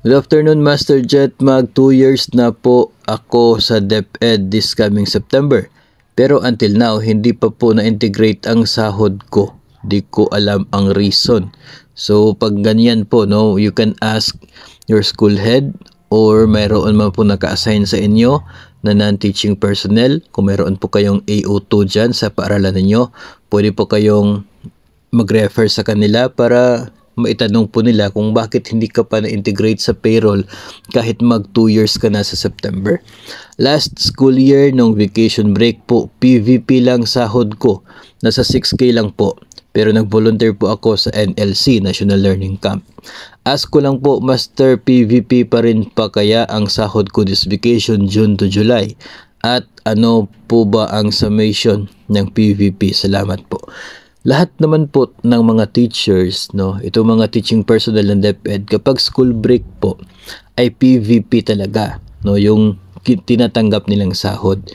Good afternoon, Master Jet. Mag 2 years na po ako sa DepEd this coming September. Pero until now, hindi pa po na-integrate ang sahod ko. Di ko alam ang reason. So, pag ganyan po, no, you can ask your school head or mayroon man po naka-assign sa inyo na non-teaching personnel. Kung mayroon po kayong AO2 dyan sa paaralan ninyo, pwede po kayong mag-refer sa kanila para maitanong po nila kung bakit hindi ka pa na-integrate sa payroll kahit mag 2 years ka na sa September. Last school year, nung vacation break po, PVP lang sahod ko. Nasa 6K lang po. Pero nag-volunteer po ako sa NLC, National Learning Camp. Ask ko lang po, Master, PVP pa rin pa kaya ang sahod ko this vacation, June to July? At ano po ba ang summation ng PVP? Salamat po. Lahat naman po ng mga teachers, no, itong mga teaching personnel ng DepEd, kapag school break po, ay PVP talaga, no, yung tinatanggap nilang sahod.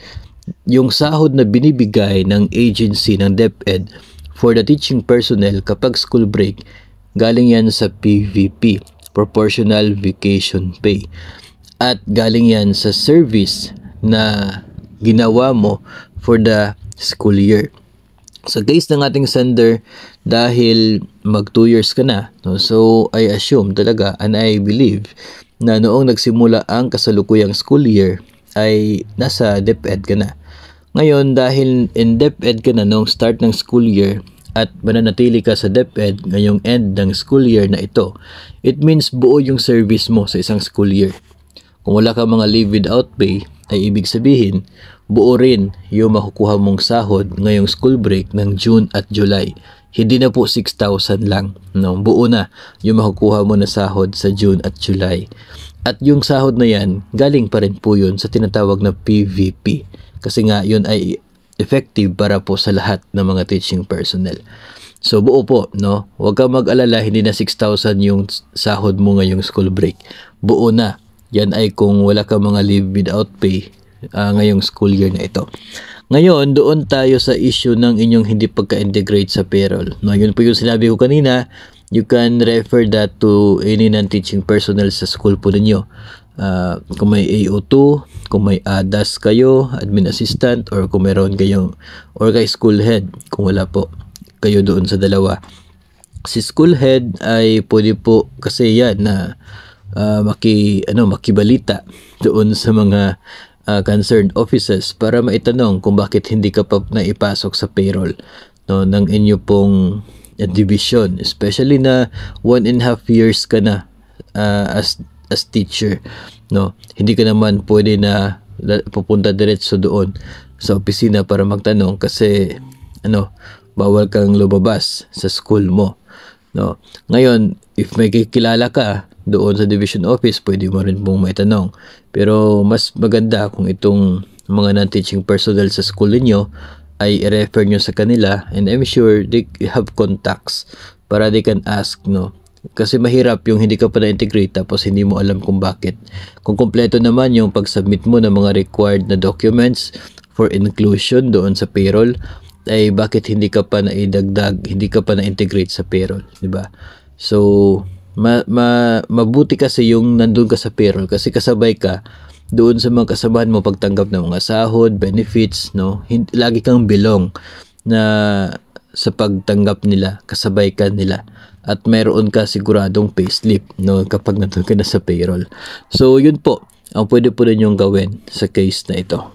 Yung sahod na binibigay ng agency ng DepEd for the teaching personnel kapag school break, galing yan sa PVP, Proportional Vacation Pay. At galing yan sa service na ginawa mo for the school year. Sa case ng ating sender, dahil mag 2 years ka na, no, so I assume talaga and I believe na noong nagsimula ang kasalukuyang school year ay nasa DepEd ka na. Ngayon, dahil in DepEd ka na noong start ng school year at mananatili ka sa DepEd ngayong end ng school year na ito, it means buo yung service mo sa isang school year. Kung wala ka mga leave without pay, ay ibig sabihin, buo rin yung makukuha mong sahod ngayong school break ng June at July. Hindi na po 6,000 lang. No? Buo na yung makukuha mo na sahod sa June at July. At yung sahod na yan, galing pa rin po yun sa tinatawag na PVP. Kasi nga yun ay effective para po sa lahat ng mga teaching personnel. So buo po, no? Huwag kang mag-alala, hindi na 6,000 yung sahod mo ngayong school break. Buo na. Yan ay kung wala ka mga leave without pay ngayong school year na ito. Ngayon, doon tayo sa issue ng inyong hindi pagka-integrate sa payroll. No, yun po yung sinabi ko kanina. You can refer that to any non-teaching personnel sa school po ninyo. Kung may AO2, kung may ADAS kayo, admin assistant, or kung meron kayong, or kay school head, kung wala po kayo doon sa dalawa. Si school head ay pwede po kasi yan na makibalita doon sa mga concerned offices para maitanong kung bakit hindi ka pa naipasok sa payroll, no, ng inyo pong division, especially na 1.5 years ka na as teacher, no. Hindi ka naman pwede na pupunta diretso doon sa opisina para magtanong kasi bawal kang lumabas sa school mo, no. Ngayon, if may kilala ka doon sa division office, pwede mo rin pong maitanong. Pero mas maganda kung itong mga non-teaching personnel sa school niyo ay i-refer nyo sa kanila, and I'm sure they have contacts para they can ask, no. Kasi mahirap yung hindi ka pa na-integrate tapos hindi mo alam kung bakit. Kung kompleto naman yung pag-submit mo ng mga required na documents for inclusion doon sa payroll, ay bakit hindi ka pa na-idagdag, hindi ka pa na-integrate sa payroll, di ba? So mabuti kasi yung nandun ka sa payroll kasi kasabay ka doon sa mga kasamahan mo pagtanggap ng mga sahod, benefits, no. Lagi kang belong na sa pagtanggap nila, kasabay ka nila, at mayroon ka siguradong payslip, no, kapag nandun ka na sa payroll. So yun po ang pwede po ninyong gawin sa case na ito.